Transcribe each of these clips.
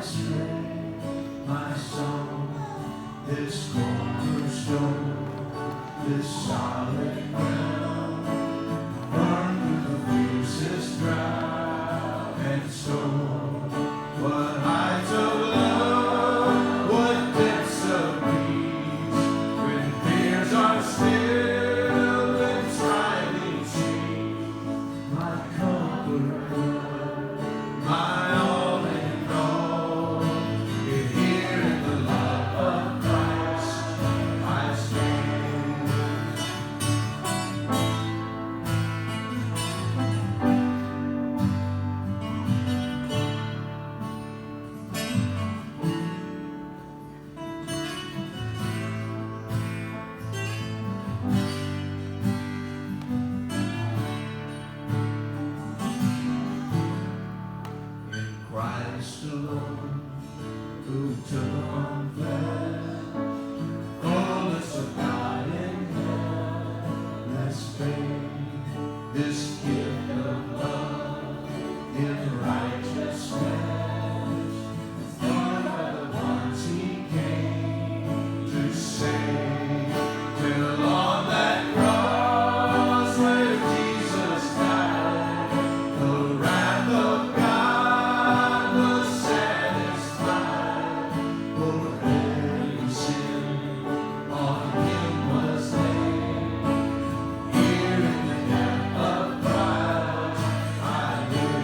strength, my song, this cornerstone, this solid ground, born through the fiercest drought and storm. What heights of love, what depths of peace, when fears are still and striving cease. My comforter, my all in all, if here in the love of Christ I stand. In Christ alone, who took on flesh, fullness of God in endless faith, this gift of love in righteousness, one of the ones He came to save, till on that cross where Jesus died, the wrath of God was satisfied. For every sin on Him was laid. Here in the depth of Christ I live.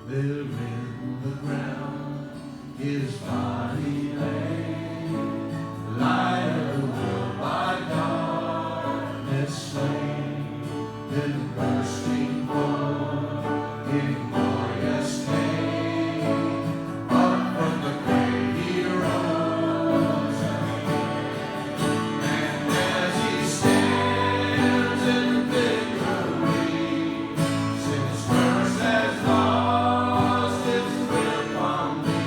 There in the ground His body lay, light of the world by darkness slain, then bursting forth in glorious day, up from the grave He rose again. And as He stands in victory, since first has lost its grip on me,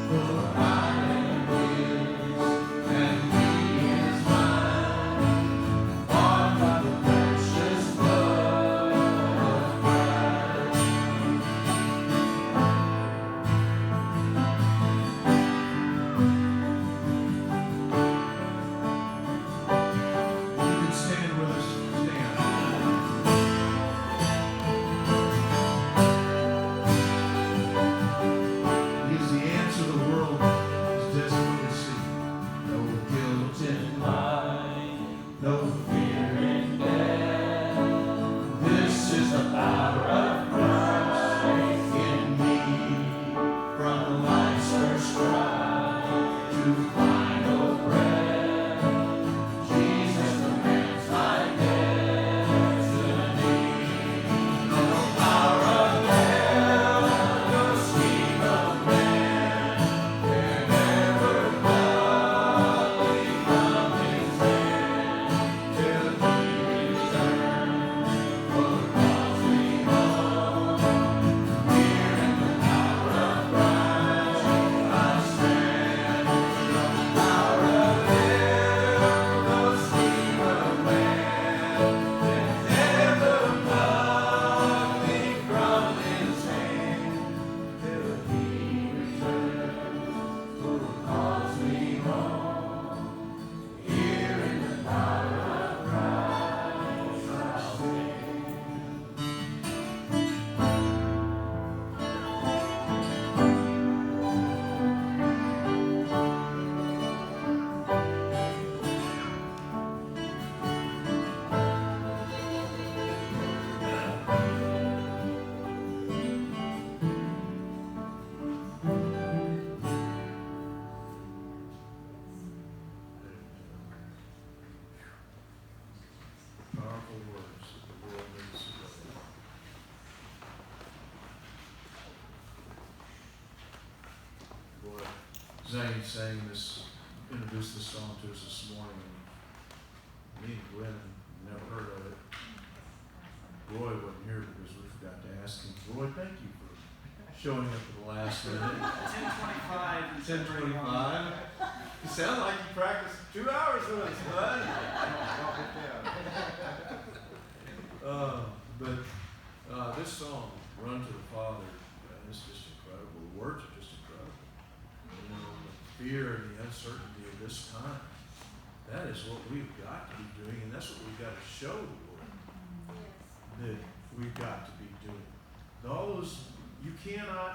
for I am His and He is mine, bought by the precious blood of Christ. You can stand with us. Stand. He's the answer the world is desperate to see. No guilt in life, no fear in death. This is the power of Christ in me. From life's first cry to final breath, Jesus commands my destiny. No power of hell, no scheme of man can ever pluck me from His hand till He returns or calls me home. Here in the power of Christ I stand. No power of hell, no scheme of man can ever pluck me from His hand till He returns or calls me home. Here in the power of Christ I stand. Powerful words that the world needs today. Boy, Zane sang this, introduced this song to us this morning, and me and Glenn never heard of it. Roy, thank you for showing up at the last minute. 10:25. 10:25. You sound like you practiced 2 hours with us, bud. But this song, Run to the Father, is just incredible. The words are just incredible. You know, the fear and the uncertainty of this time. That is what we've got to be doing, and that's what we've got to show the world that we've got to be doing. You cannot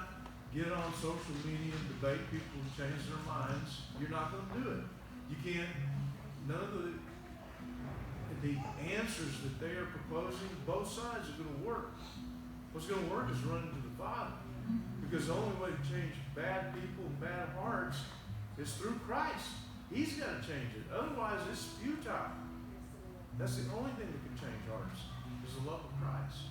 get on social media and debate people and change their minds. You're not going to do it. You can't, none of the answers that they are proposing, both sides are going to work. What's going to work is running to the Father. Because the only way to change bad people and bad hearts is through Christ. He's got to change it. Otherwise, it's futile. That's the only thing that can change hearts, is the love of Christ.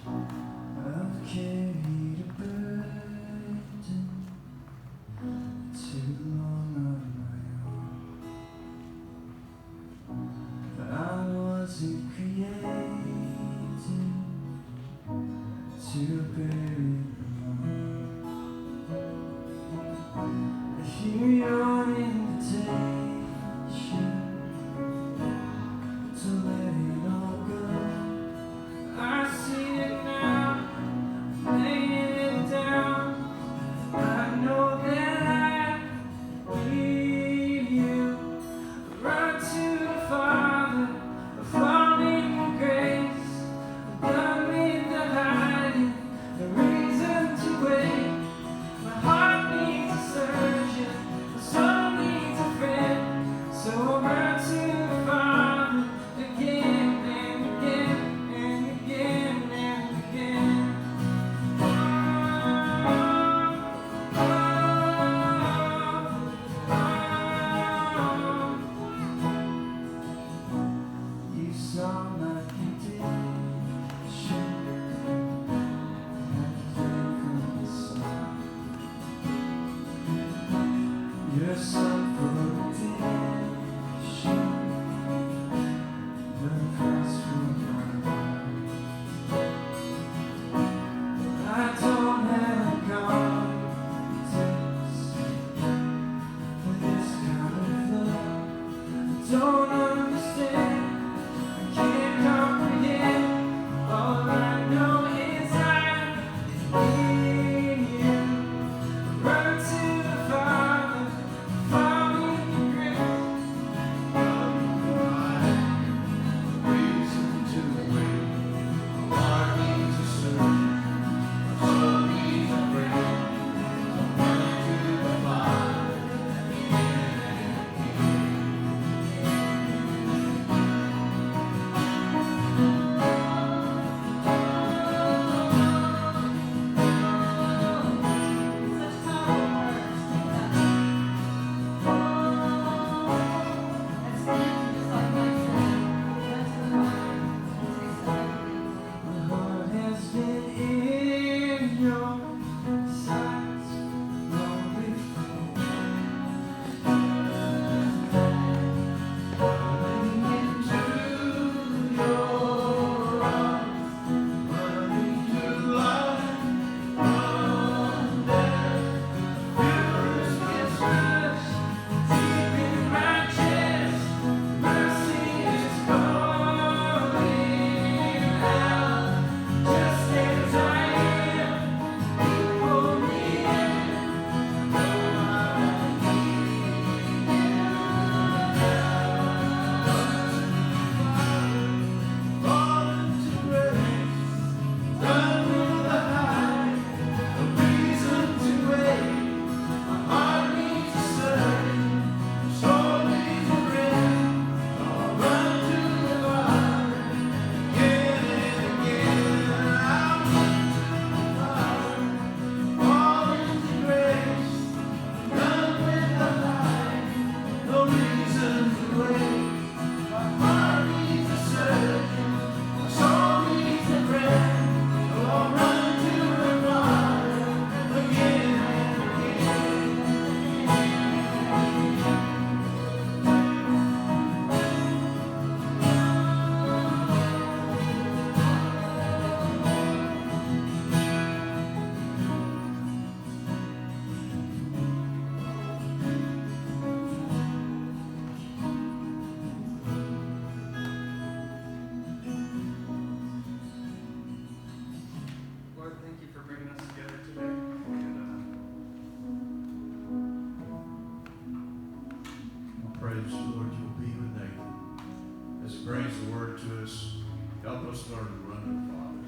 I've carried a burden too long on my own. I wasn't created to bear it alone. I hear your invitation to let it all go. I see it now, laying it down. I know that I need you. Run to the Father, fall in grace. Done with the hiding, the reason to wait. My heart needs a surgeon, my soul needs a friend. So run to the Father again and again and again and again. You saw my condition, and from the sun. Your son for redemption, the cross for my heart. I don't have confidence for this kind of love. I don't understand, I can't comprehend. All I know is I need you. Run to the Father, fall in grace. that, Lord, you'll be with Nathan as he brings the word to us. Help us learn to run to the Father.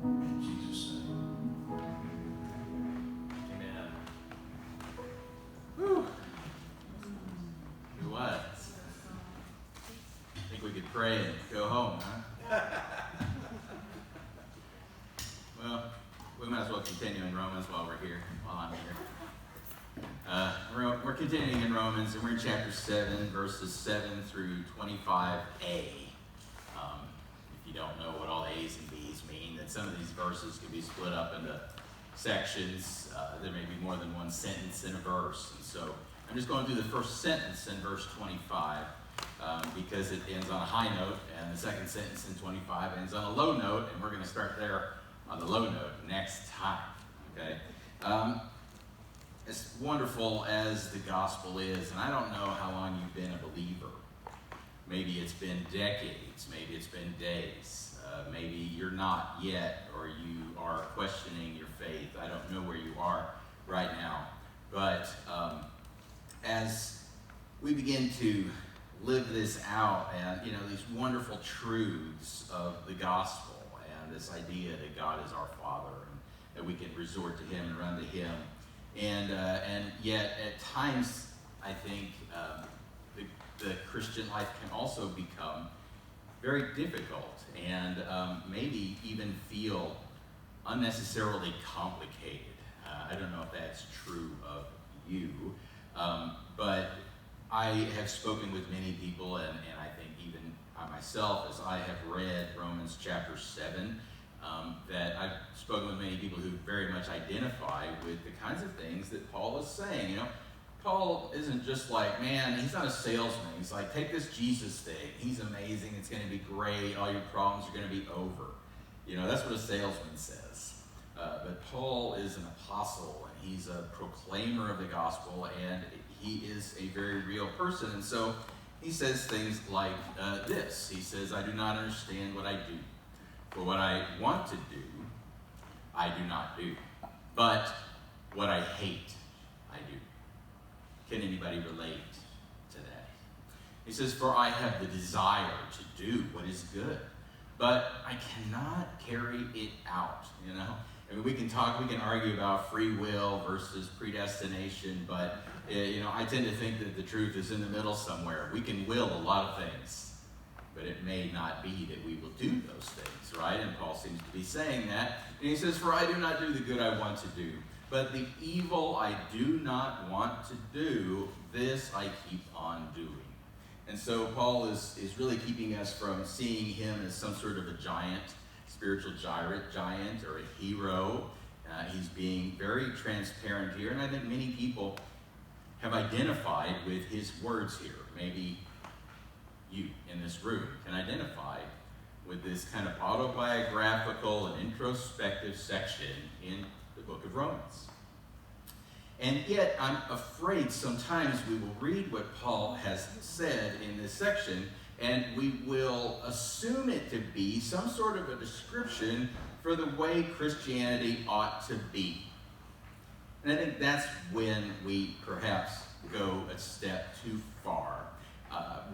In Jesus' name. Amen. Whew. What? I think we could pray and go home, huh? Well, we might as well continue in Romans while we're here, while I'm here. We're continuing in Romans, and we're in chapter 7, verses 7 through 25a. If you don't know what all the A's and B's mean, then some of these verses could be split up into sections. There may be more than one sentence in a verse. And so I'm just going through the first sentence in verse 25 because it ends on a high note, and the second sentence in 25 ends on a low note, and we're going to start there on the low note next time. Okay? As wonderful as the gospel is, and I don't know how long you've been a believer. Maybe it's been decades, maybe it's been days, maybe you're not yet, or you are questioning your faith. I don't know where you are right now. But as we begin to live this out, and these wonderful truths of the gospel, and this idea that God is our Father, and that we can resort to Him and run to Him, and yet at times I think the Christian life can also become very difficult and maybe even feel unnecessarily complicated. I don't know if that's true of you, but I have spoken with many people, and I think even I myself, as I have read Romans chapter 7, that I've spoken with many people who very much identify with the kinds of things that Paul is saying. Paul isn't just like, man, he's not a salesman. He's like, take this Jesus thing. He's amazing. It's going to be great. All your problems are going to be over. That's what a salesman says. But Paul is an apostle, and he's a proclaimer of the gospel, and he is a very real person. And so he says things like this. He says, I do not understand what I do. For what I want to do, I do not do. But what I hate, I do. Can anybody relate to that? He says, for I have the desire to do what is good, but I cannot carry it out, I mean, we can argue about free will versus predestination, but, I tend to think that the truth is in the middle somewhere. We can will a lot of things, but it may not be that we will do those things, right? And Paul seems to be saying that. And he says, for I do not do the good I want to do, but the evil I do not want to do, this I keep on doing. And so Paul is really keeping us from seeing him as some sort of a giant, spiritual giant or a hero. He's being very transparent here, and I think many people have identified with his words here. Maybe you in this room can identify with this kind of autobiographical and introspective section in the book of Romans. And yet, I'm afraid sometimes we will read what Paul has said in this section, and we will assume it to be some sort of a description for the way Christianity ought to be. And I think that's when we perhaps go a step too far.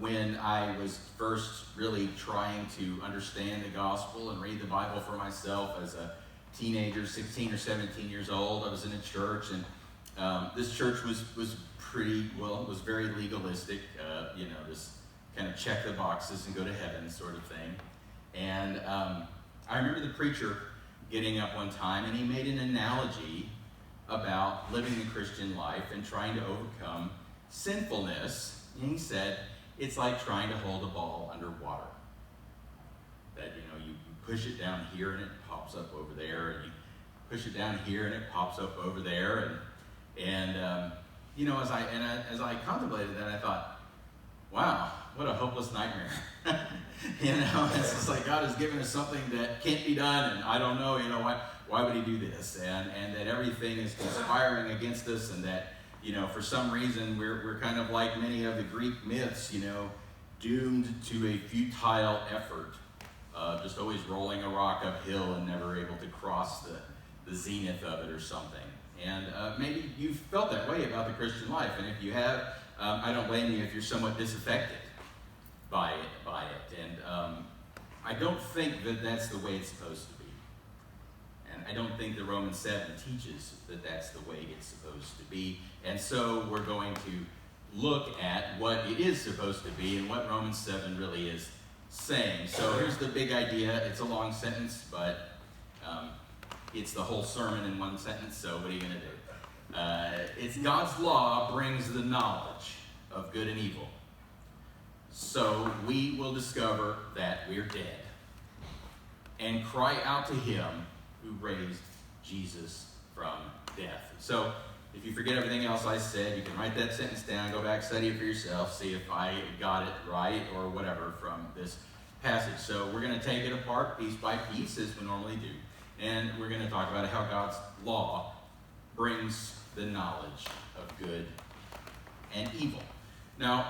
When I was first really trying to understand the gospel and read the Bible for myself as a teenager, 16 or 17 years old, I was in a church, and this church was pretty, well, it was very legalistic, just kind of check the boxes and go to heaven sort of thing. And I remember the preacher getting up one time, and he made an analogy about living the Christian life and trying to overcome sinfulness. And he said, it's like trying to hold a ball underwater. That, you push it down here and it pops up over there, and you push it down here and it pops up over there, and as I contemplated that, I thought, wow, what a hopeless nightmare. It's just like God has given us something that can't be done, and I don't know, why would he do this? And that everything is conspiring against us, and that, for some reason we're kind of like many of the Greek myths, doomed to a futile effort, just always rolling a rock uphill and never able to cross the zenith of it or something. And maybe you've felt that way about the Christian life, and if you have, I don't blame you if you're somewhat disaffected by it. And I don't think that that's the way it's supposed to be. And I don't think that Romans 7 teaches that that's the way it's supposed to be. And so we're going to look at what it is supposed to be and what Romans 7 really is saying. So here's the big idea. It's a long sentence, but it's the whole sermon in one sentence, so what are you going to do? It's God's law brings the knowledge of good and evil. So we will discover that we're dead and cry out to him who raised Jesus from death. So if you forget everything else I said, you can write that sentence down, go back, study it for yourself, see if I got it right or whatever from this passage. So we're going to take it apart piece by piece as we normally do. And we're going to talk about how God's law brings the knowledge of good and evil. Now,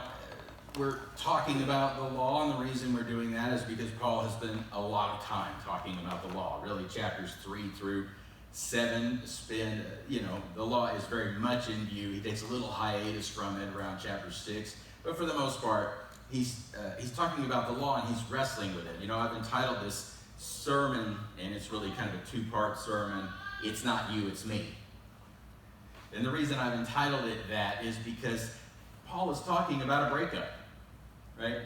we're talking about the law, and the reason we're doing that is because Paul has spent a lot of time talking about the law. Really, chapters 3 through 7 spend, the law is very much in view. He takes a little hiatus from it around chapter 6, but for the most part, he's talking about the law and he's wrestling with it. I've entitled this sermon, and it's really kind of a two-part sermon, It's Not You, It's Me. And the reason I've entitled it that is because Paul is talking about a breakup, right?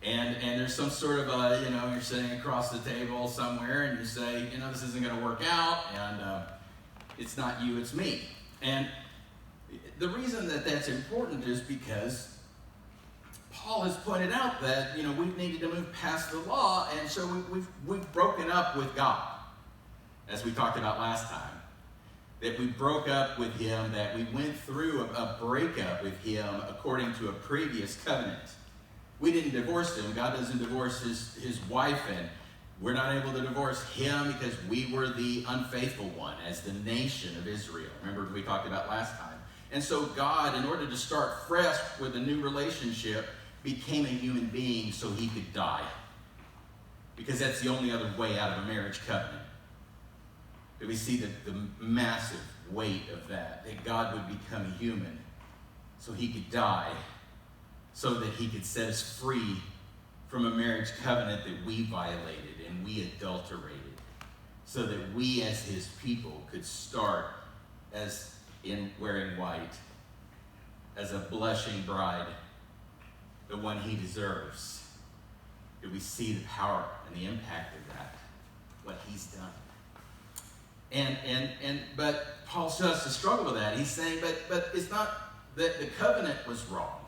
And there's some sort of you're sitting across the table somewhere and you say, this isn't going to work out, and it's not you, it's me. And the reason that that's important is because Paul has pointed out that, we've needed to move past the law, and so we've broken up with God, as we talked about last time. That we broke up with him, that we went through a breakup with him according to a previous covenant. We didn't divorce him. God doesn't divorce his wife, and we're not able to divorce him because we were the unfaithful one as the nation of Israel. Remember we talked about last time. And so God, in order to start fresh with a new relationship, became a human being so he could die. Because that's the only other way out of a marriage covenant. That we see the massive weight of that God would become a human so he could die, so that he could set us free from a marriage covenant that we violated and we adulterated, so that we as his people could start as in wearing white, as a blushing bride, the one he deserves. That we see the power and the impact of that, what he's done. But Paul starts to struggle with that. He's saying, but it's not that the covenant was wrong.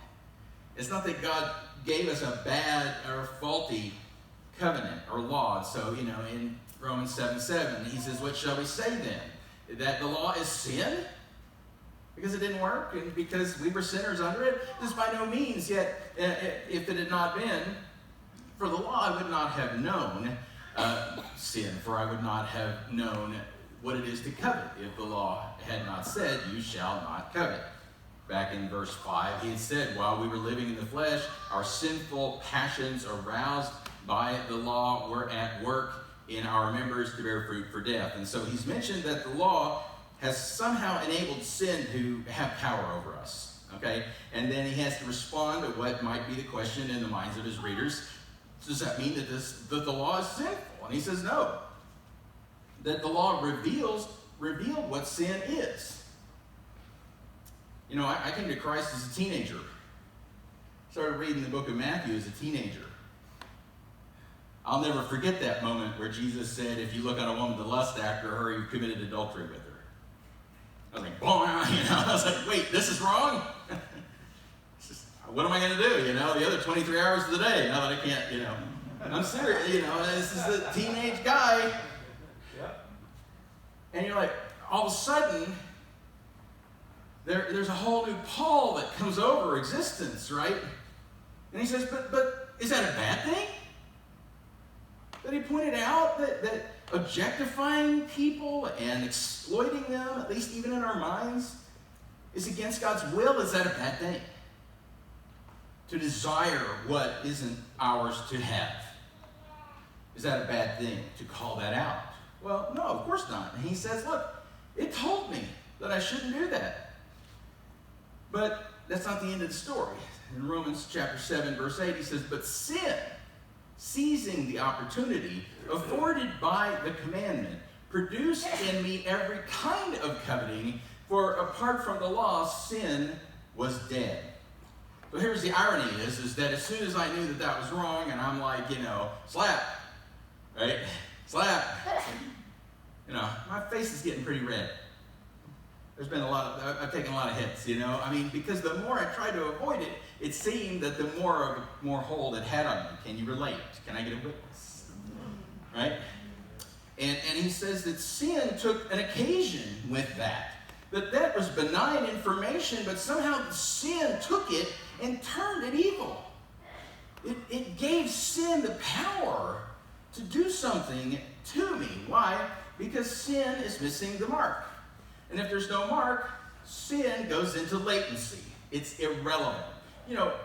It's not that God gave us a bad or faulty covenant or law. So, in Romans 7:7, he says, what shall we say then? That the law is sin? Because it didn't work and because we were sinners under it? This by no means. Yet, if it had not been for the law, I would not have known sin, for I would not have known what it is to covet if the law had not said, you shall not covet. Back in verse 5, he had said, while we were living in the flesh, our sinful passions aroused by the law were at work in our members to bear fruit for death. And so he's mentioned that the law has somehow enabled sin to have power over us. Okay? And then he has to respond to what might be the question in the minds of his readers. Does that mean that the law is sinful? And he says no. That the law revealed what sin is. I came to Christ as a teenager. Started reading the book of Matthew as a teenager. I'll never forget that moment where Jesus said, if you look on a woman to lust after her, you've committed adultery with her. I was like, boom, I was like, wait, this is wrong? What am I going to do, the other 23 hours of the day, now that I can't, I'm serious, this is the teenage guy. Yep. And you're like, all of a sudden, there's a whole new Paul that comes over existence, right? And he says, but is that a bad thing? That he pointed out that objectifying people and exploiting them, at least even in our minds, is against God's will. Is that a bad thing? To desire what isn't ours to have. Is that a bad thing to call that out? Well, no, of course not. And he says, look, it told me that I shouldn't do that. But that's not the end of the story. In Romans chapter 7, verse 8, he says, but sin, seizing the opportunity afforded by the commandment, produced in me every kind of coveting, for apart from the law, sin was dead. So here's the irony is that as soon as I knew that that was wrong, and I'm like, slap, right? Slap. My face is getting pretty red. There's been I've taken a lot of hits, because the more I tried to avoid it, it seemed that the more hold it had on me. Can you relate? Can I get a witness? Right? And he says that sin took an occasion with that. That was benign information, but somehow sin took it and turned it evil. It gave sin the power to do something to me. Why? Because sin is missing the mark. And if there's no mark, sin goes into latency. It's irrelevant.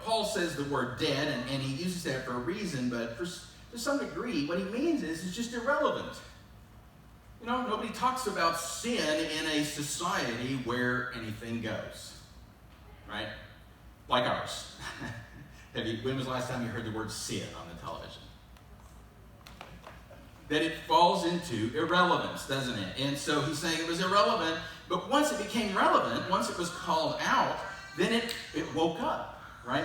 Paul says the word dead, and he uses that for a reason, but to some degree, what he means is it's just irrelevant. Nobody talks about sin in a society where anything goes, right? Like ours. When was the last time you heard the word sin on the television? That it falls into irrelevance, doesn't it? And so he's saying it was irrelevant, but once it became relevant, once it was called out, then it woke up, right?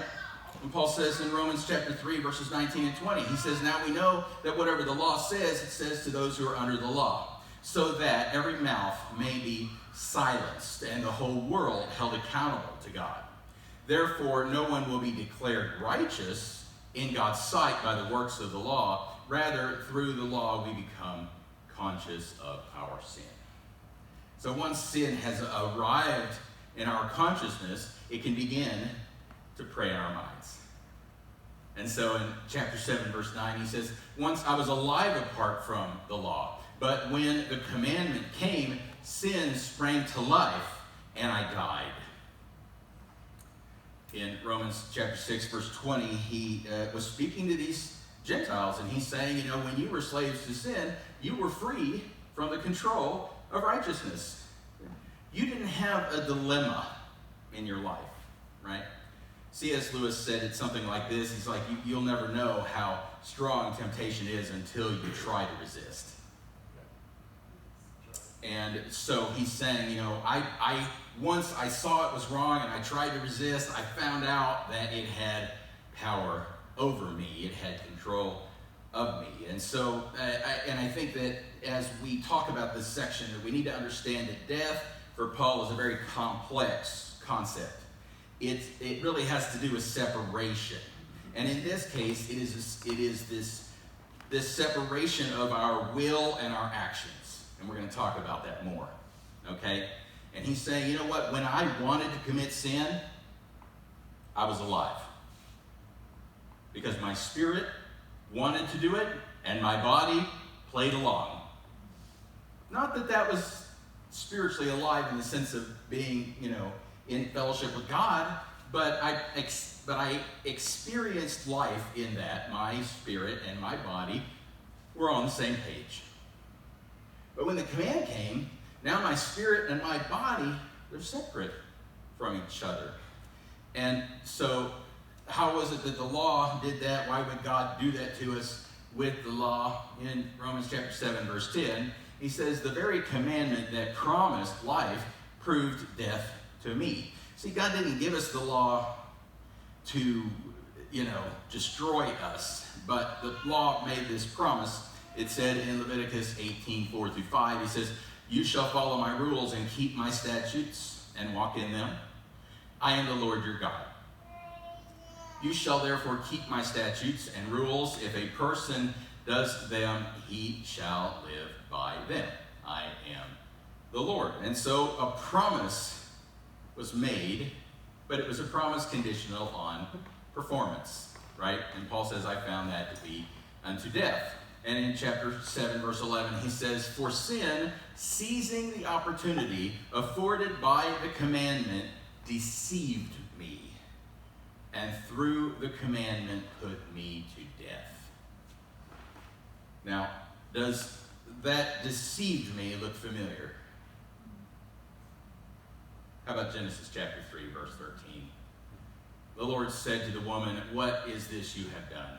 And Paul says in Romans chapter 3, verses 19 and 20, he says, now we know that whatever the law says, it says to those who are under the law, so that every mouth may be silenced and the whole world held accountable to God. Therefore, no one will be declared righteous in God's sight by the works of the law. Rather, through the law, we become conscious of our sin. So once sin has arrived in our consciousness, it can begin to prey on our minds. And so in chapter 7, verse 9, he says, once I was alive apart from the law, but when the commandment came, sin sprang to life, and I died. In Romans chapter 6, verse 20, he was speaking to these Gentiles, and he's saying, when you were slaves to sin, you were free from the control of righteousness. You didn't have a dilemma in your life, right? C.S. Lewis said it something like this. He's like, you'll never know how strong temptation is until you try to resist. And so he's saying, I once I saw it was wrong and I tried to resist, I found out that it had power over me. It had control of me. And so, I think that as we talk about this section, that we need to understand that death for Paul is a very complex concept. It really has to do with separation. And in this case, it is this separation of our will and our actions. And we're going to talk about that more, okay? And he's saying, you know what? When I wanted to commit sin, I was alive. Because my spirit wanted to do it, and my body played along. Not that that was spiritually alive in the sense of being, in fellowship with God, but I experienced life in that my spirit and my body were on the same page. But when the command came, now my spirit and my body, they're separate from each other. And so how was it that the law did that? Why would God do that to us with the law? In Romans chapter 7, verse 10, he says, the very commandment that promised life proved death to me. See, God didn't give us the law to, destroy us, but the law made this promise. It said in Leviticus 18, 4-5, he says, you shall follow my rules and keep my statutes and walk in them. I am the Lord your God. You shall therefore keep my statutes and rules. If a person does them, he shall live by them. I am the Lord. And so a promise was made, but it was a promise conditional on performance, right? And Paul says, I found that to be unto death. And in chapter 7, verse 11, he says, for sin, seizing the opportunity afforded by the commandment, deceived me, and through the commandment put me to death. Now, does that deceived me look familiar? How about Genesis chapter 3, verse 13? The Lord said to the woman, "What is this you have done?"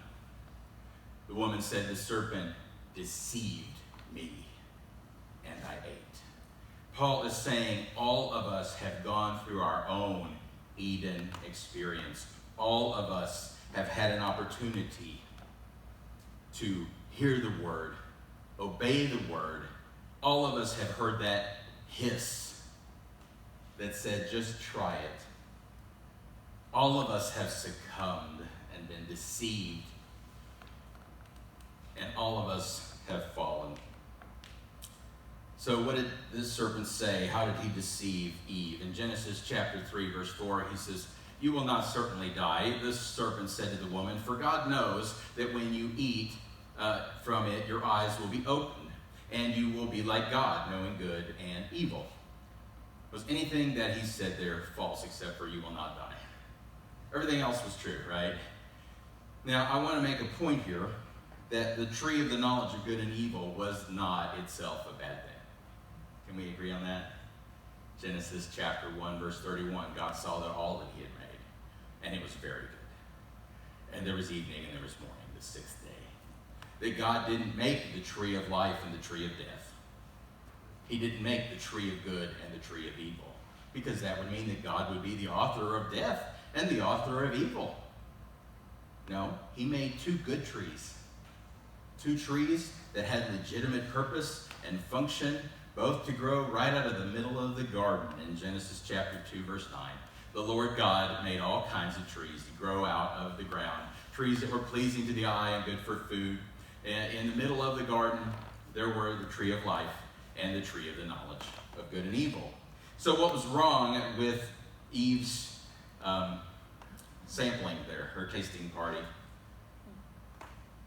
The woman said, "The serpent deceived me, and I ate." Paul is saying all of us have gone through our own Eden experience. All of us have had an opportunity to hear the word, obey the word. All of us have heard that hiss that said, "Just try it." All of us have succumbed and been deceived, and all of us have fallen. So what did this serpent say? How did he deceive Eve? In Genesis chapter 3, verse 4, he says, "You will not certainly die." This serpent said to the woman, "For God knows that when you eat from it, your eyes will be opened, and you will be like God, knowing good and evil." Was anything that he said there false except for "you will not die"? Everything else was true, right? Now, I want to make a point here that the tree of the knowledge of good and evil was not itself a bad thing. Can we agree on that? Genesis chapter 1, verse 31, God saw that all that he had made, and it was very good. And there was evening and there was morning, the sixth day. That God didn't make the tree of life and the tree of death. He didn't make the tree of good and the tree of evil, because that would mean that God would be the author of death and the author of evil. No, he made two good trees. Two trees that had legitimate purpose and function, both to grow right out of the middle of the garden. In Genesis chapter 2, verse 9, the Lord God made all kinds of trees to grow out of the ground, trees that were pleasing to the eye and good for food. And in the middle of the garden, there were the tree of life and the tree of the knowledge of good and evil. So what was wrong with Eve's sampling there, her tasting party?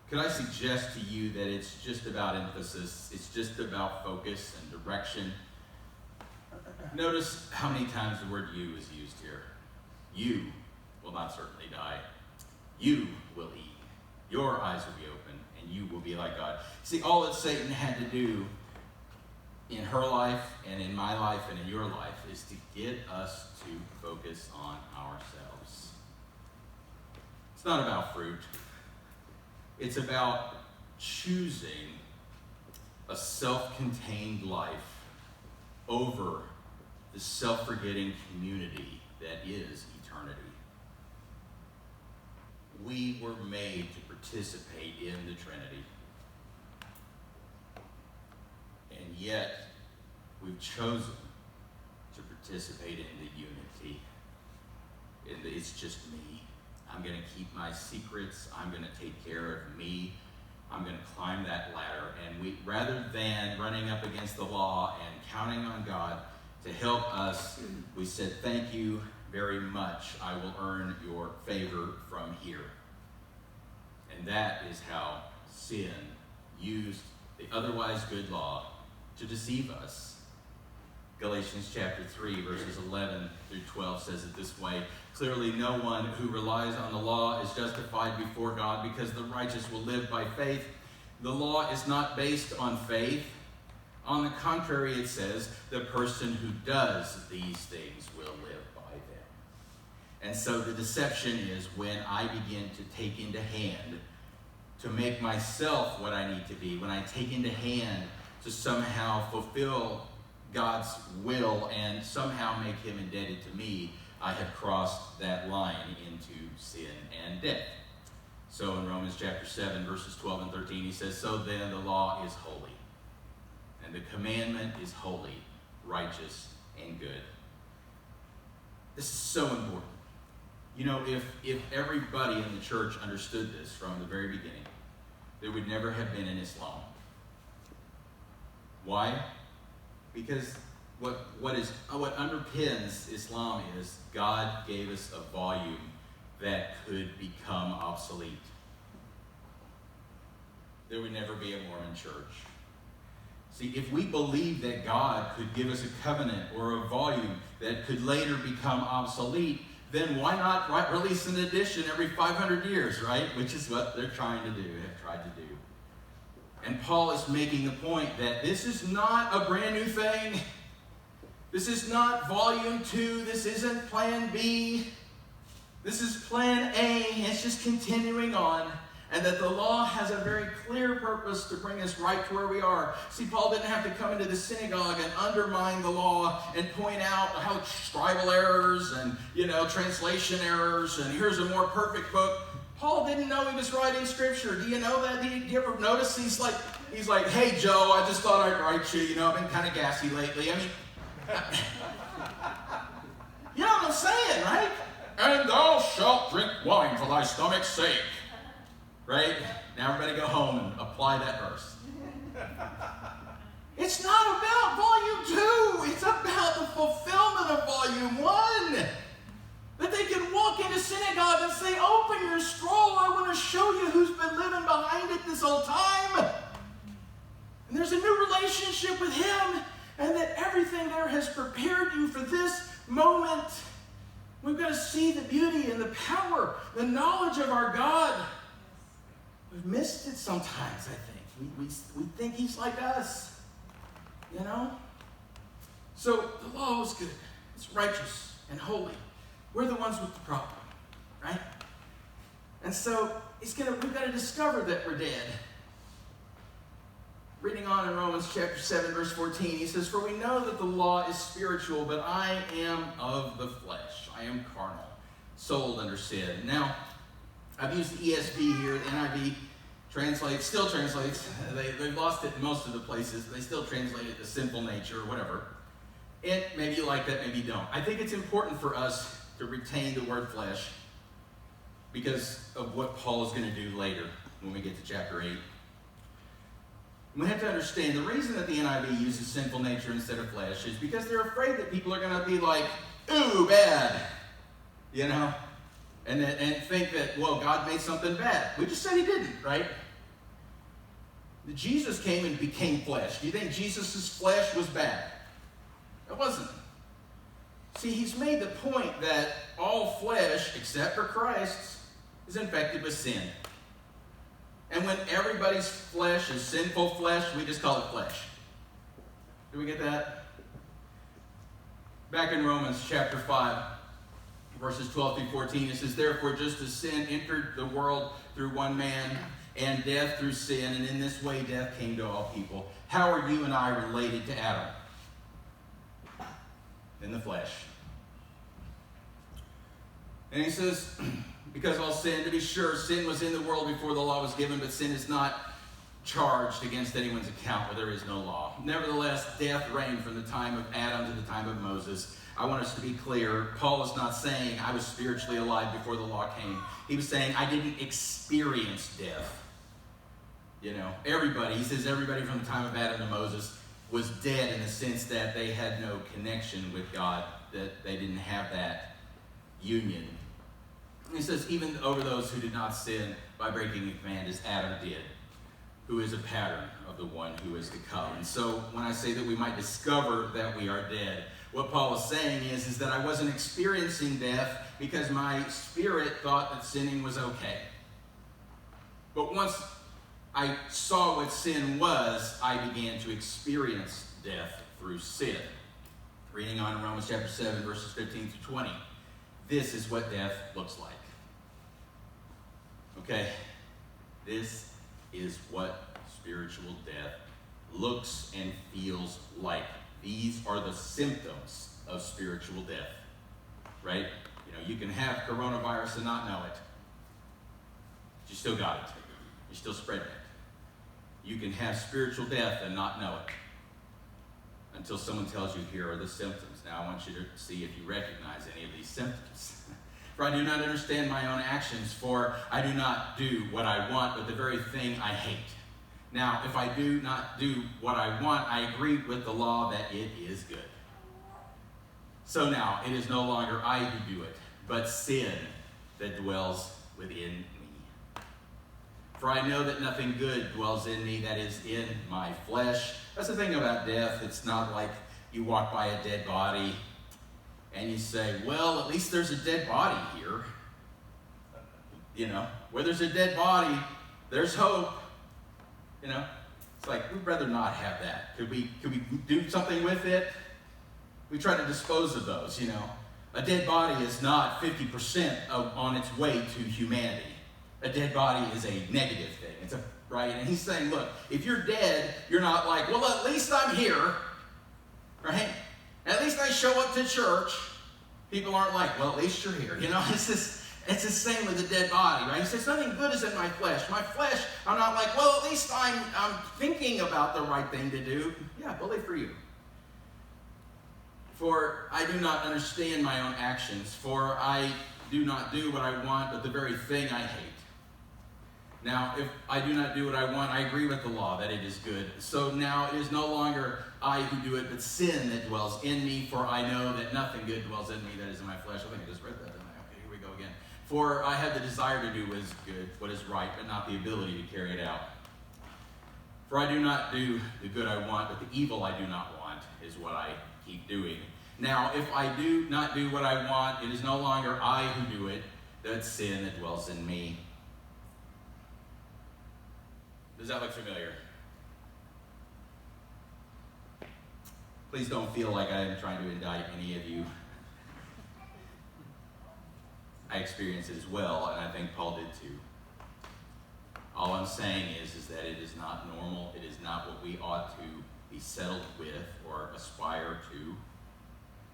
Could I suggest to you that it's just about emphasis, it's just about focus and direction? Notice how many times the word "you" is used here. You will not certainly die. You will eat. Your eyes will be open, and you will be like God. See, all that Satan had to do in her life and in my life and in your life is to get us to focus on ourselves. It's not about fruit. It's about choosing a self-contained life over the self-forgetting community that is eternity. We were made to participate in the Trinity. And yet, we've chosen to participate in the unity. It's just me. I'm going to keep my secrets. I'm going to take care of me. I'm going to climb that ladder. And rather than running up against the law and counting on God to help us, we said, "Thank you very much. I will earn your favor from here." And that is how sin used the otherwise good law to deceive us. Galatians chapter 3, verses 11 through 12 says it this way: "Clearly no one who relies on the law is justified before God, because the righteous will live by faith. The law is not based on faith. On the contrary, it says, the person who does these things will live by them." And so the deception is when I begin to take into hand to make myself what I need to be, when I take into hand to somehow fulfill God's will and somehow make him indebted to me, I have crossed that line into sin and death. So in Romans chapter 7, verses 12 and 13, he says, "So then the law is holy, and the commandment is holy, righteous, and good." This is so important. You know, if everybody in the church understood this from the very beginning, there would never have been an Islam. Why? Because what underpins Islam is God gave us a volume that could become obsolete. There would never be a Mormon church. See, if we believe that God could give us a covenant or a volume that could later become obsolete, then why not release an edition every 500 years, right? Which is what they're trying to do, have tried to do. And Paul is making the point that this is not a brand new thing. This is not volume 2. This isn't plan B. This is plan A. It's just continuing on. And that the law has a very clear purpose to bring us right to where we are. See, Paul didn't have to come into the synagogue and undermine the law and point out how scribal errors and, translation errors, and here's a more perfect book. Paul didn't know he was writing scripture. Do you know that? Do you ever notice he's like, hey, Joe, I just thought I'd write you. I've been kind of gassy lately. I mean, you know what I'm saying, right? And thou shalt drink wine for thy stomach's sake. Right? Now everybody go home and apply that verse. It's not about volume 2. It's about the fulfillment of volume 1. That they can walk into synagogue and say, open your scroll. I want to show you who's been living behind it this whole time. And there's a new relationship with him. And that everything there has prepared you for this moment. We've got to see the beauty and the power, the knowledge of our God. We've missed it sometimes, I think. We think he's like us, So the law is good. It's righteous and holy. We're the ones with the problem, right? And so we've got to discover that we're dead. Reading on in Romans chapter 7, verse 14, he says, for we know that the law is spiritual, but I am of the flesh. I am carnal, sold under sin. Now, I've used the ESV here. The NIV still translates. They've lost it in most of the places. They still translate it as sinful nature or whatever. And maybe you like that, maybe you don't. I think it's important for us to retain the word flesh because of what Paul is going to do later when we get to chapter 8. We have to understand the reason that the NIV uses sinful nature instead of flesh is because they're afraid that people are going to be like, ooh, bad, And think that, well, God made something bad. We just said he didn't, right? Jesus came and became flesh. Do you think Jesus' flesh was bad? It wasn't. See, he's made the point that all flesh, except for Christ's, is infected with sin. And when everybody's flesh is sinful flesh, we just call it flesh. Do we get that? Back in Romans chapter 5, verses 12 through 14, it says, therefore, just as sin entered the world through one man, and death through sin, and in this way death came to all people. How are you and I related to Adam? In the flesh. And he says, because all sin, to be sure, sin was in the world before the law was given, but sin is not charged against anyone's account where there is no law. Nevertheless, death reigned from the time of Adam to the time of Moses. I want us to be clear. Paul is not saying I was spiritually alive before the law came. He was saying I didn't experience death. Everybody, he says everybody from the time of Adam to Moses was dead in the sense that they had no connection with God, that they didn't have that union. He says even over those who did not sin by breaking the command as Adam did, who is a pattern of the one who is to come. And so when I say that we might discover that we are dead, what Paul is saying is that I wasn't experiencing death because my spirit thought that sinning was okay. But once I saw what sin was, I began to experience death through sin. Reading on in Romans chapter 7, verses 15 through 20. This is what death looks like. Okay? This is what spiritual death looks and feels like. These are the symptoms of spiritual death. Right? You can have coronavirus and not know it. But you still got it. You're still spreading it. You can have spiritual death and not know it until someone tells you here are the symptoms. Now I want you to see if you recognize any of these symptoms. For I do not understand my own actions, for I do not do what I want, but the very thing I hate. Now, if I do not do what I want, I agree with the law that it is good. So now, it is no longer I who do it, but sin that dwells within me. For I know that nothing good dwells in me, that is in my flesh. That's the thing about death. It's not like you walk by a dead body and you say, well, at least there's a dead body here. Where there's a dead body, there's hope. It's like, we'd rather not have that. Could we do something with it? We try to dispose of those, A dead body is not 50% on its way to humanity. A dead body is a negative thing. Right? And he's saying, look, if you're dead, you're not like, well, at least I'm here, right? At least I show up to church. People aren't like, well, at least you're here. It's the same with the dead body, right? He says, nothing good is in my flesh. My flesh, I'm not like, well, at least I'm thinking about the right thing to do. Yeah, bully for you. For I do not understand my own actions, for I do not do what I want, but the very thing I hate. Now, if I do not do what I want, I agree with the law that it is good. So now it is no longer I who do it, but sin that dwells in me, for I know that nothing good dwells in me that is in my flesh. I think I just read that, didn't I? Okay, here we go again. For I have the desire to do what is good, what is right, but not the ability to carry it out. For I do not do the good I want, but the evil I do not want is what I keep doing. Now, if I do not do what I want, it is no longer I who do it, but sin that dwells in me. Does that look familiar? Please don't feel like I am trying to indict any of you. I experienced it as well, and I think Paul did too. All I'm saying is that it is not normal. It is not what we ought to be settled with or aspire to.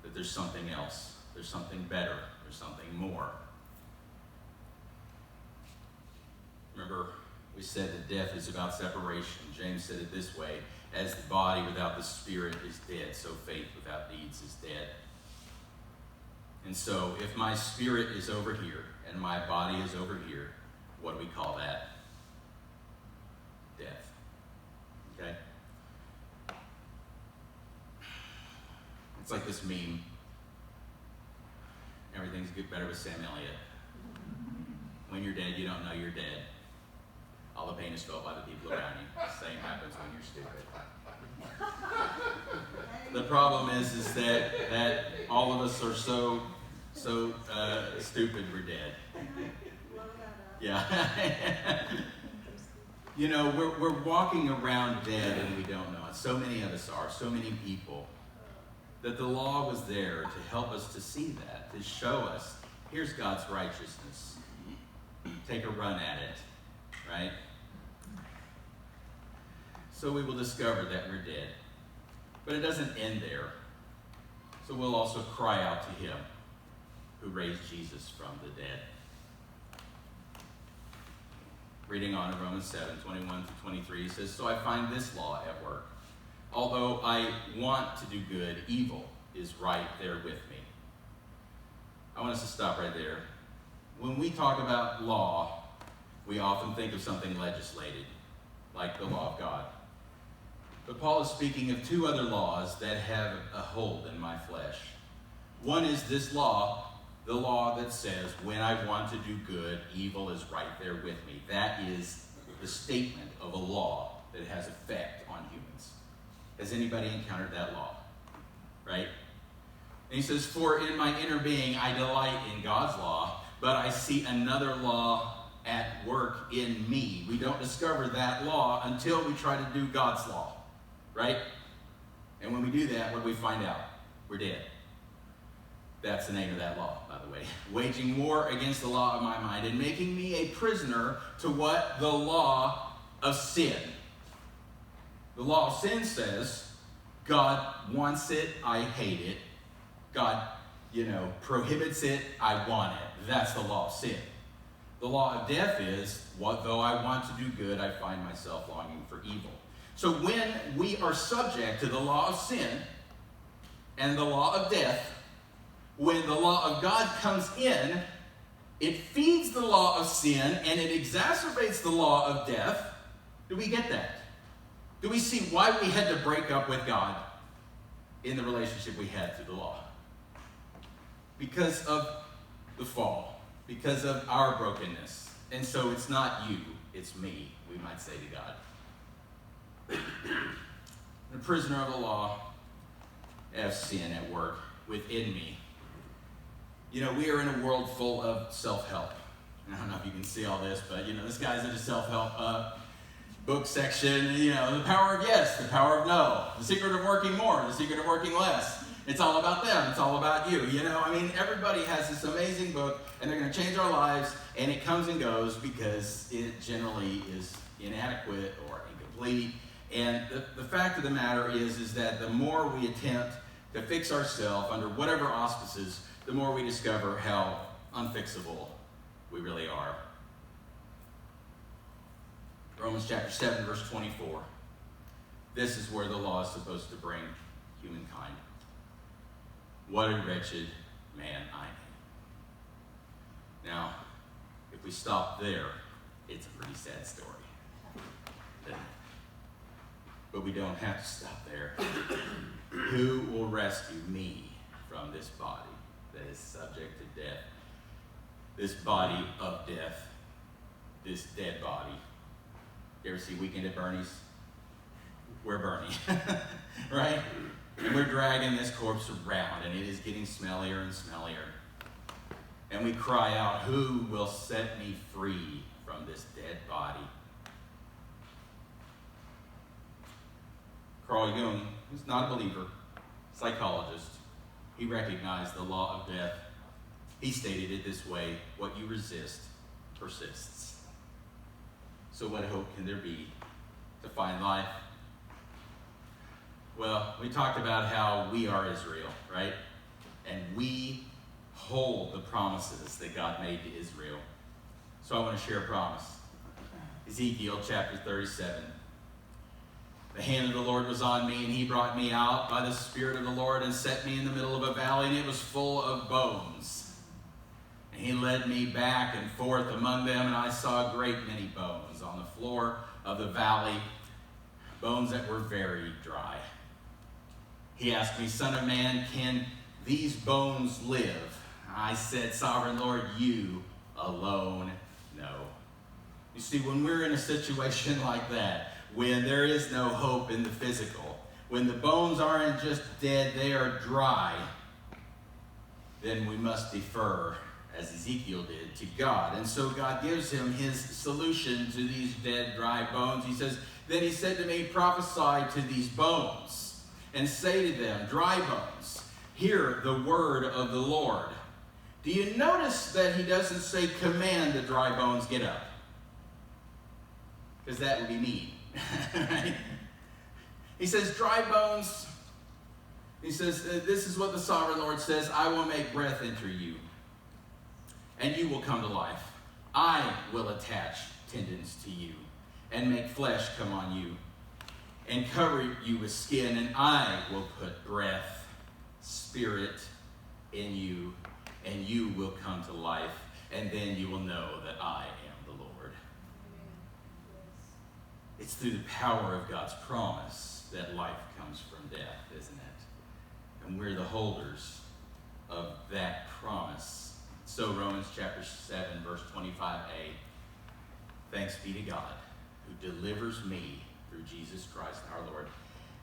That there's something else. There's something better. There's something more. Remember, we said that death is about separation. James said it this way: as the body without the spirit is dead, so faith without deeds is dead. And so if my spirit is over here and my body is over here, what do we call that? Death. Okay? It's like this meme. Everything's good, better with Sam Elliott. When you're dead, you don't know you're dead. All the pain is felt by the people around you. The same happens when you're stupid. The problem is that all of us are so stupid we're dead. Yeah. We're walking around dead and we don't know it. So many of us are. So many people. That the law was there to help us to see that, to show us, here's God's righteousness. Take a run at it. Right? So we will discover that we're dead. But it doesn't end there. So we'll also cry out to him who raised Jesus from the dead. Reading on in Romans 7:21-23, he says, so I find this law at work. Although I want to do good, evil is right there with me. I want us to stop right there. When we talk about law, we often think of something legislated, like the law of God. But Paul is speaking of two other laws that have a hold in my flesh. One is this law, the law that says, when I want to do good, evil is right there with me. That is the statement of a law that has effect on humans. Has anybody encountered that law? Right? And he says, for in my inner being I delight in God's law, but I see another law at work in me. We don't discover that law until we try to do God's law. Right? And when we do that, what do we find out? We're dead. That's the name of that law, by the way. Waging war against the law of my mind and making me a prisoner to what? The law of sin. The law of sin says, God wants it, I hate it. God, prohibits it, I want it. That's the law of sin. The law of death is, what though I want to do good, I find myself longing for evil. So when we are subject to the law of sin and the law of death, when the law of God comes in, it feeds the law of sin and it exacerbates the law of death. Do we get that? Do we see why we had to break up with God in the relationship we had through the law? Because of the fall, because of our brokenness. And so it's not you, it's me, we might say to God. I'm a prisoner of the law, I have sin at work within me. We are in a world full of self-help. I don't know if you can see all this, but this guy's in a self-help book section. The power of yes, the power of no, the secret of working more, the secret of working less. It's all about them. It's all about you. You know, I mean, everybody has this amazing book, and they're going to change our lives, and it comes and goes because it generally is inadequate or incomplete. And the fact of the matter is that the more we attempt to fix ourselves under whatever auspices, the more we discover how unfixable we really are. Romans chapter 7, verse 24. This is where the law is supposed to bring humankind. What a wretched man I am. Now, if we stop there, it's a pretty sad story. But we don't have to stop there. Who will rescue me from this body that is subject to death? This body of death. This dead body. You ever see Weekend at Bernie's? We're Bernie, right? And we're dragging this corpse around, and it is getting smellier and smellier. And we cry out, who will set me free from this dead body? Carl Jung, who's not a believer, psychologist, he recognized the law of death. He stated it this way: what you resist persists. So what hope can there be to find life? Well, we talked about how we are Israel, right? And we hold the promises that God made to Israel. So I want to share a promise. Ezekiel chapter 37. The hand of the Lord was on me, and he brought me out by the Spirit of the Lord and set me in the middle of a valley, and it was full of bones. And he led me back and forth among them, and I saw a great many bones on the floor of the valley, bones that were very dry. He asked me, Son of man, can these bones live? I said, Sovereign Lord, you alone know. You see, when we're in a situation like that, when there is no hope in the physical, when the bones aren't just dead, they are dry, then we must defer, as Ezekiel did, to God. And so God gives him his solution to these dead, dry bones. He says, then he said to me, prophesy to these bones and say to them, dry bones, hear the word of the Lord. Do you notice that he doesn't say, command the dry bones, get up? Because that would be mean. Right? He says, dry bones, he says, this is what the sovereign Lord says, I will make breath enter you, and you will come to life. I will attach tendons to you, and make flesh come on you, and cover you with skin, and I will put breath, spirit in you, and you will come to life, and then you will know that I am the Lord. It's through the power of God's promise that life comes from death, isn't it? And we're the holders of that promise. So Romans chapter 7, verse 25a, thanks be to God who delivers me through Jesus Christ our Lord.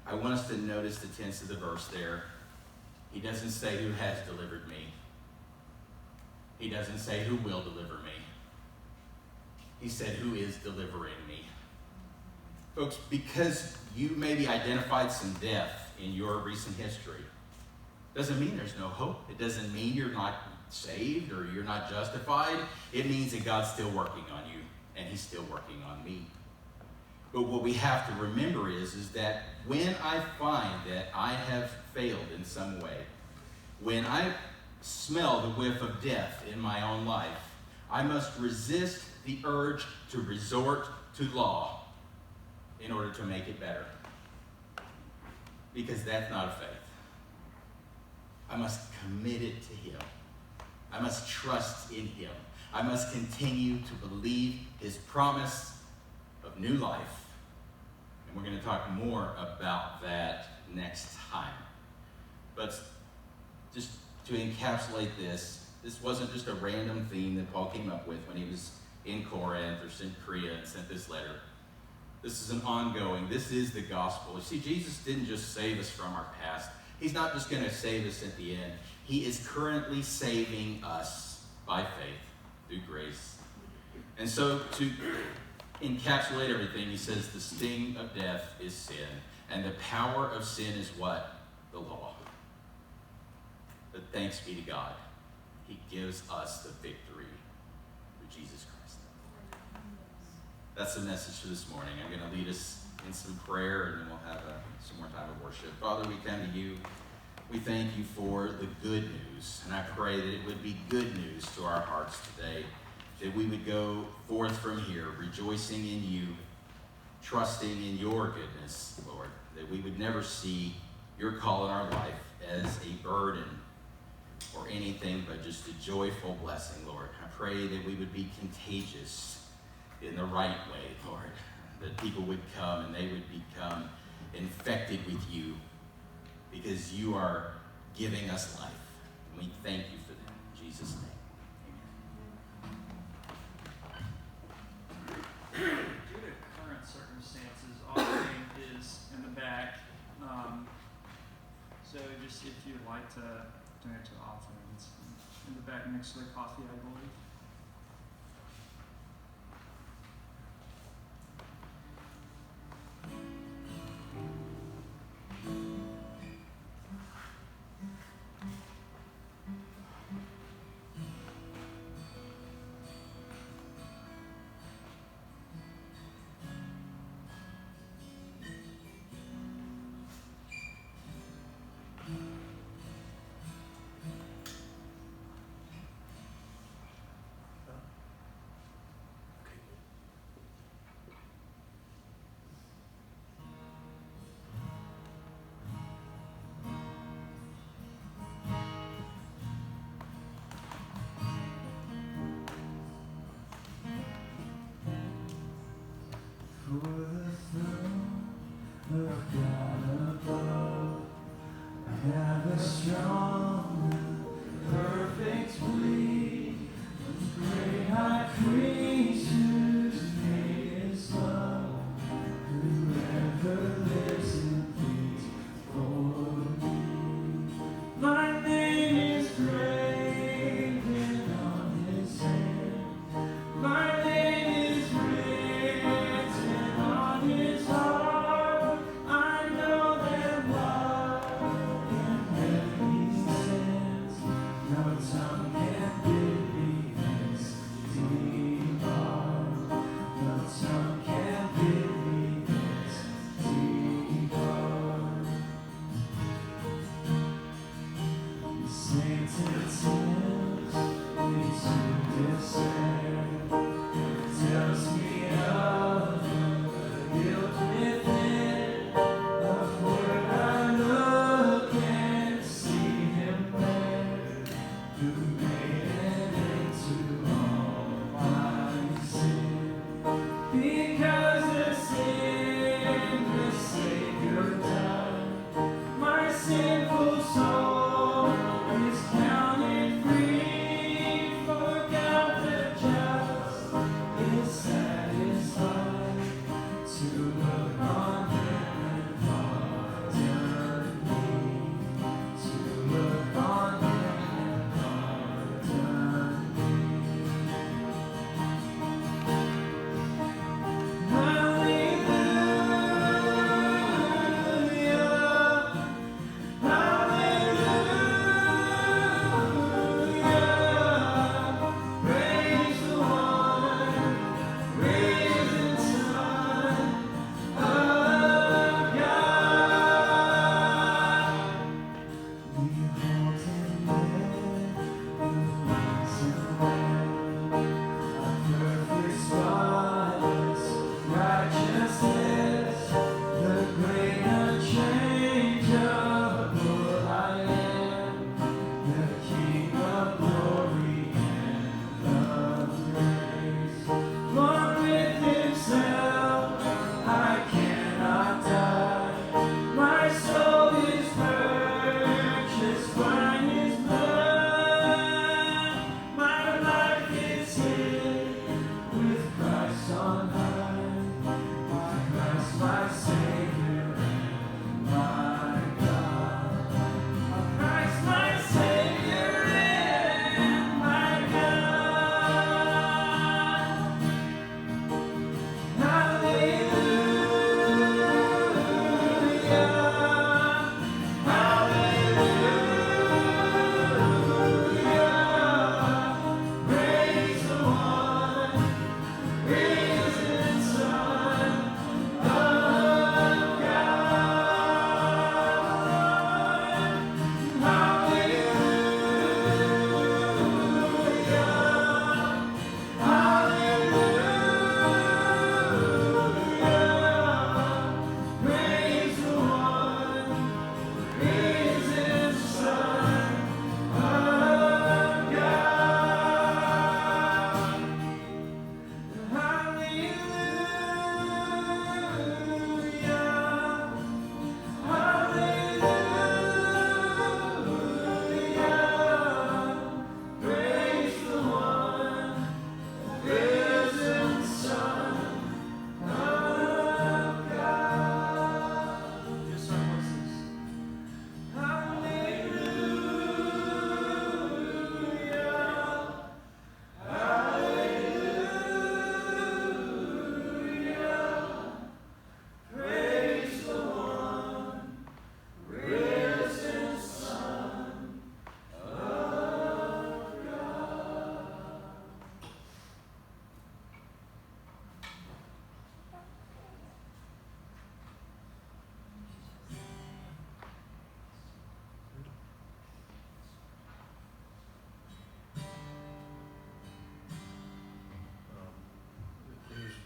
I want us to notice the tense of the verse there. He doesn't say who has delivered me. He doesn't say who will deliver me. He said who is delivering me. Folks, because you maybe identified some death in your recent history, doesn't mean there's no hope. It doesn't mean you're not saved or you're not justified. It means that God's still working on you, and he's still working on me. But what we have to remember is that when I find that I have failed in some way, when I smell the whiff of death in my own life, I must resist the urge to resort to law in order to make it better. Because that's not a faith. I must commit it to him. I must trust in him. I must continue to believe his promise of new life. And we're going to talk more about that next time. But just to encapsulate this wasn't just a random theme that Paul came up with when he was in Corinth or Cenchrea and sent this letter. This is an ongoing, this is the gospel. You see, Jesus didn't just save us from our past. He's not just going to save us at the end. He is currently saving us by faith through grace. And so to encapsulate everything, he says the sting of death is sin. And the power of sin is what? The law. But thanks be to God. He gives us the victory through Jesus Christ. That's the message for this morning. I'm going to lead us in some prayer, and then we'll have some more time of worship. Father, we come to you. We thank you for the good news, and I pray that it would be good news to our hearts today, that we would go forth from here rejoicing in you, trusting in your goodness, Lord, that we would never see your call in our life as a burden or anything but just a joyful blessing, Lord. I pray that we would be contagious in the right way, Lord, that people would come and they would become infected with you because you are giving us life. And we thank you for that. In Jesus' name. Due to current circumstances, offering is in the back. So just if you'd like to donate to offerings, in the back next to the coffee, I believe. For the throne of God above, I have a strong and perfect plea. The great high priest whose name is love, whoever lives in peace for me. My name is graven on his hand. My name is written on his heart. I know that love in heaven he stands. No tongue can bid me his deep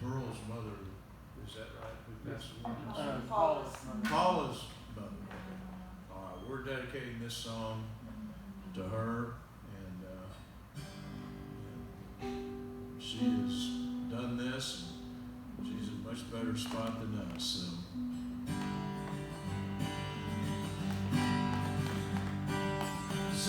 Pearl's mother, is that right? Who passed away? Paula's mother. Paula's mother. All right, we're dedicating this song to her, and she has done this, and she's in a much better spot than us. So.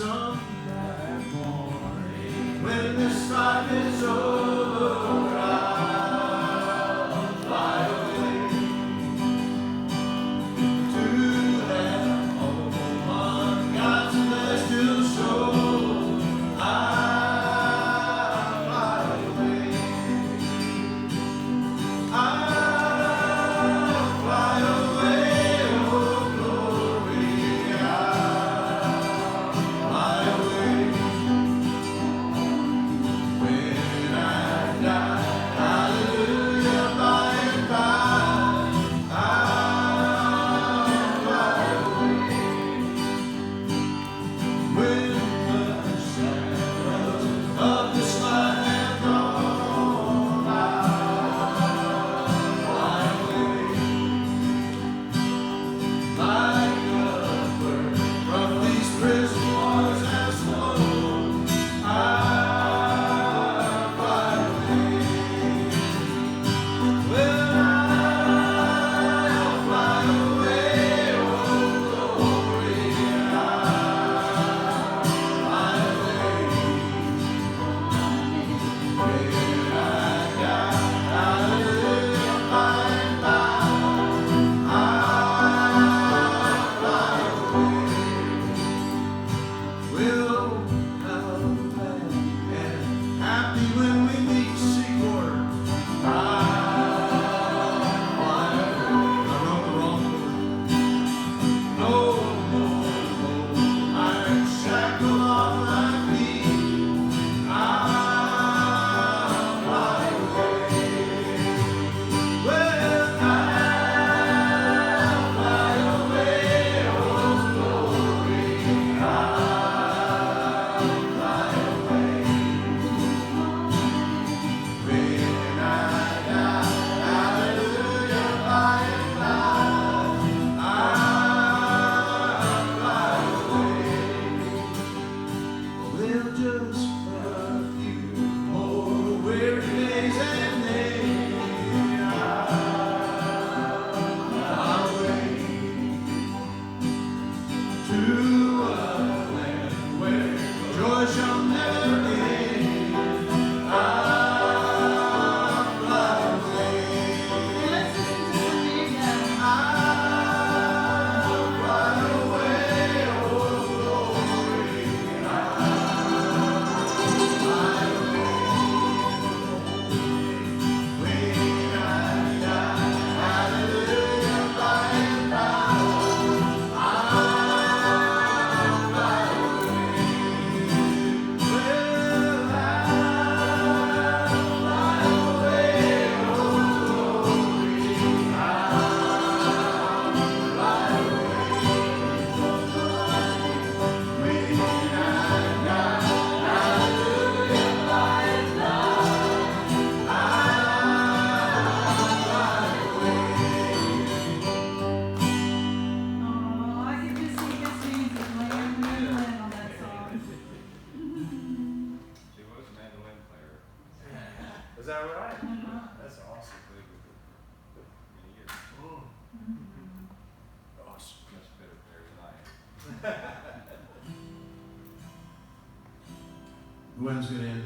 Some black morning, when this life is over, I'll fly away to that home on God's celestial shore. I'll fly away. I'll fly away, oh glory. Fly away. When I die, hallelujah, by and by, I'll fly away. When the shadows of this life have gone, I'll fly away. Like a bird from these prison walls has flown, I'll fly away. Well, I'll fly away, oh glory, I'll fly away. When I die, hallelujah, by and by, I'll fly away. We'll have glad and happy when we meet Secord. I'll fly away. I wrote the wrong word. No more iron shackle on my feet. I'll fly away. Well, I'll fly away, oh glory. I'll fly away. When I die, hallelujah, by and by, I'll fly away. Well, just a few more weary days and then I'll away to a land where joy shall never end. I'll fly away. Let's listen to some music. I'll fly away, oh glory. I'll fly away. When I die, hallelujah, by and by, I'll fly away. Well, I'll fly away, oh glory. I'll fly away. When I die, hallelujah, by and by, I'll fly away. Oh, I could just see his hands and laying the mandolin on that song. She was a mandolin player Is that right? Uh-huh. That's awesome. for many years. Awesome. Much better player than I am. Gwen's gonna end